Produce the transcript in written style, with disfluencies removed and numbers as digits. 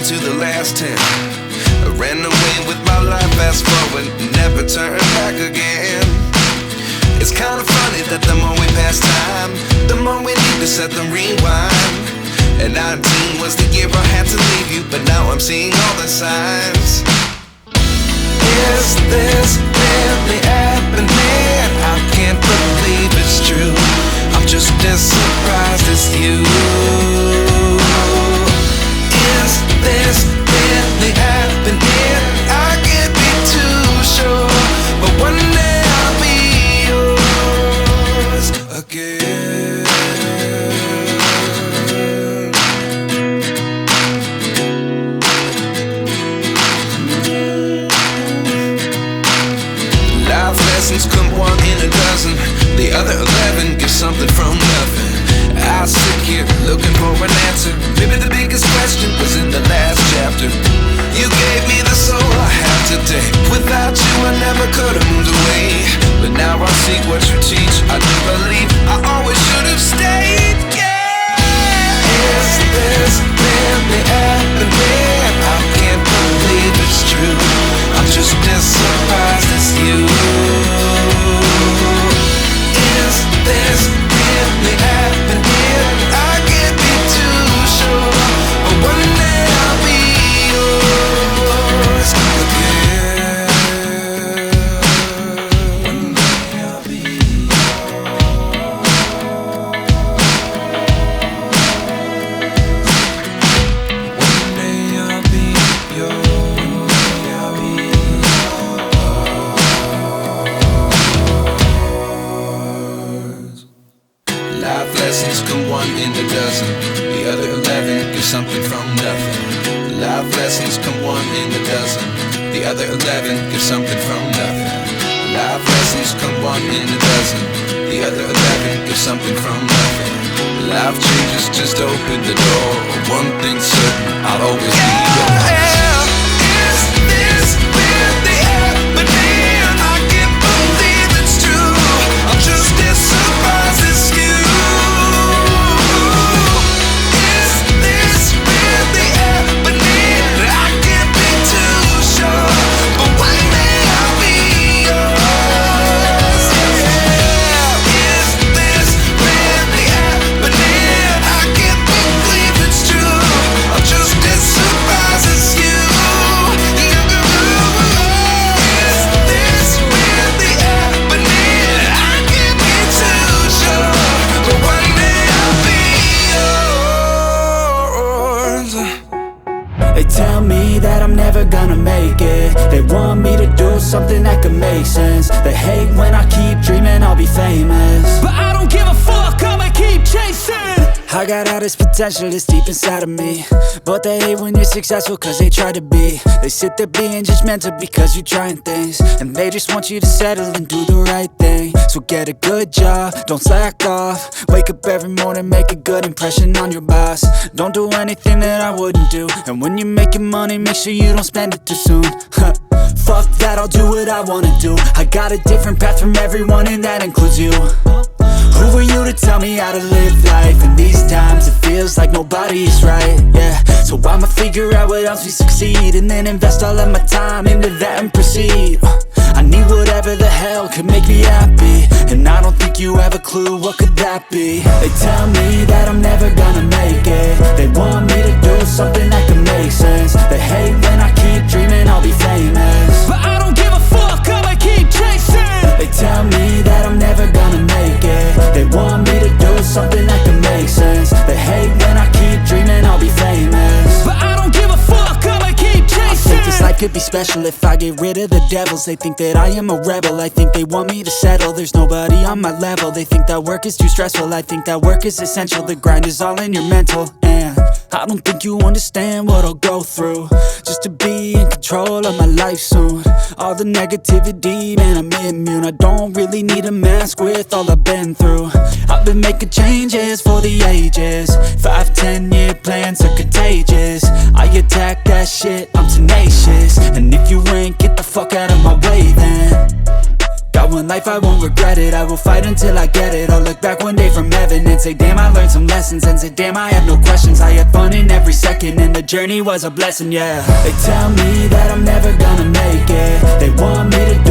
to the last 10. I ran away with my life, fast forward, never turn back again. It's kinda funny that the more we pass time, the more we need to set the rewind. And 19 was the year I had to leave you, but now I'm seeing all the signs. Is this really happening? I can't believe it's true. I'm just as surprised as you. Is this really happening? I can't be too sure, but one day I'll be yours again. Life lessons come one in a dozen. The other 11 get something from nothing. I sit here looking for an answer. Maybe the biggest question was in the last chapter. You gave me the soul I have today. Without you I never could have moved away. But now I see what you teach. I do believe I always should have stayed. Yeah. Is this really happening? I can't believe it's true. I'm just as surprised as you. Is this really happening? I can't be too sure, but one day I'll be yours again. One day I'll be yours. One day I'll be yours. I'll be yours. Life lessons come one in a dozen. The other 11 give something from nothing. Life lessons come one in a dozen. The other 11 give something from nothing. Life lessons come one in a dozen. The other 11 give something from nothing. Life changes just open the door. One thing's certain, I'll always be yours. Is this really happening? I can't believe it's true. I'm just as surprised as you. Gonna make it. They want me to do something that could make sense. They hate when I keep dreaming I'll be famous, but I don't give a fuck, I'ma keep chasing. I got all this potential that's deep inside of me, but they hate when you're successful cause they try to be. They sit there being judgmental because you're trying things, and they just want you to settle and do the right thing. So get a good job, don't slack off. Wake up every morning, make a good impression on your boss. Don't do anything that I wouldn't do, and when you're making money, make sure you don't spend it too soon. Fuck that, I'll do what I wanna do. I got a different path from everyone, and that includes you. Who are you to tell me how to live life? In these times it feels like nobody is right, yeah. So I'ma figure out what else we succeed, and then invest all of my time into that and proceed. I need whatever the hell could make me happy, and I don't think you have a clue what could that be. They tell me that I'm never gonna make it. They want me to do something that could make sense. They hate when I keep dreaming I'll be famous, but I don't give a fuck, I'ma keep chasing. They tell me that I'm never gonna make it. They want me to do something that can make sense. They hate when I keep dreaming I'll be famous, but I don't give a fuck, I'ma keep chasing. I think this life could be special if I get rid of the devils. They think that I am a rebel, I think they want me to settle. There's nobody on my level. They think that work is too stressful, I think that work is essential. The grind is all in your mental, and I don't think you understand what I'll go through just to be in control of my life soon. All the negativity, man, I'm immune. I don't really need a mask with all I've been through. I've been making changes for the ages. 5-10 year plans are contagious. I attack that shit, I'm tenacious. And if you ain't, get the fuck out of my way then. Got Got one life, I won't regret it. I will fight until I get it. I'll look back one day from heaven and say, damn, I learned some lessons. And say, damn, I had no questions. I had fun in every second, and the journey was a blessing, yeah. They tell me that I'm never gonna make it. They want me to do